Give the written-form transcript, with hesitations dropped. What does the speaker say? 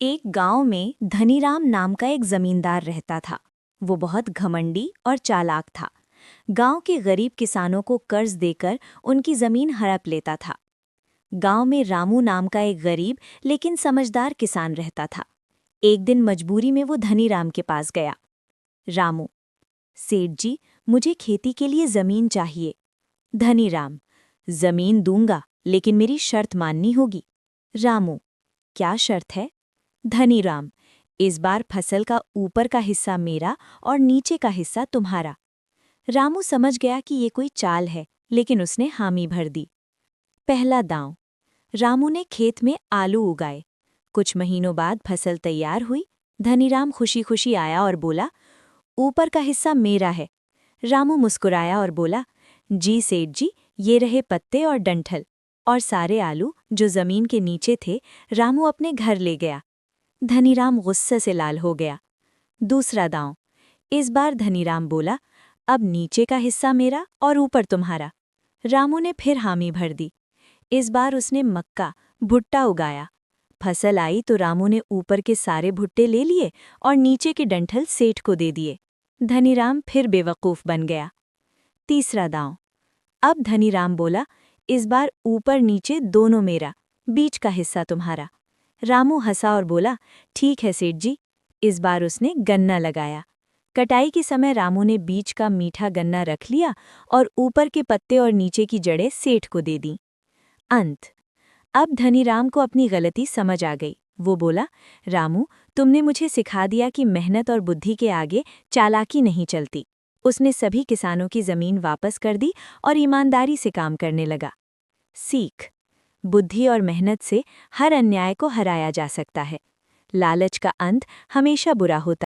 एक गांव में धनीराम नाम का एक जमींदार रहता था। वो बहुत घमंडी और चालाक था। गांव के गरीब किसानों को कर्ज देकर उनकी जमीन हड़प लेता था। गांव में रामू नाम का एक गरीब लेकिन समझदार किसान रहता था। एक दिन मजबूरी में वो धनीराम के पास गया। रामू: सेठ जी, मुझे खेती के लिए जमीन चाहिए। धनीराम: जमीन दूंगा, लेकिन मेरी शर्त माननी होगी। रामू: क्या शर्त है? धनीराम: इस बार फसल का ऊपर का हिस्सा मेरा और नीचे का हिस्सा तुम्हारा। रामू समझ गया कि ये कोई चाल है, लेकिन उसने हामी भर दी। पहला दांव। रामू ने खेत में आलू उगाए। कुछ महीनों बाद फसल तैयार हुई। धनीराम खुशी खुशी आया और बोला, ऊपर का हिस्सा मेरा है। रामू मुस्कुराया और बोला, जी सेठ जी, ये रहे पत्ते और डंठल। और सारे आलू जो जमीन के नीचे थे, रामू अपने घर ले गया। धनीराम गुस्से से लाल हो गया। दूसरा दांव। इस बार धनीराम बोला, अब नीचे का हिस्सा मेरा और ऊपर तुम्हारा। रामू ने फिर हामी भर दी। इस बार उसने मक्का, भुट्टा उगाया। फसल आई तो रामू ने ऊपर के सारे भुट्टे ले लिए और नीचे के डंठल सेठ को दे दिए। धनीराम फिर बेवकूफ़ बन गया। तीसरा दांव। अब धनीराम बोला, इस बार ऊपर नीचे दोनों मेरा, बीच का हिस्सा तुम्हारा। रामू हंसा और बोला, ठीक है सेठ जी। इस बार उसने गन्ना लगाया। कटाई के समय रामू ने बीच का मीठा गन्ना रख लिया और ऊपर के पत्ते और नीचे की जड़ें सेठ को दे दी। अंत। अब धनीराम को अपनी गलती समझ आ गई। वो बोला, रामू, तुमने मुझे सिखा दिया कि मेहनत और बुद्धि के आगे चालाकी नहीं चलती। उसने सभी किसानों की जमीन वापस कर दी और ईमानदारी से काम करने लगा। सीख: बुद्धि और मेहनत से हर अन्याय को हराया जा सकता है। लालच का अंत हमेशा बुरा होता है।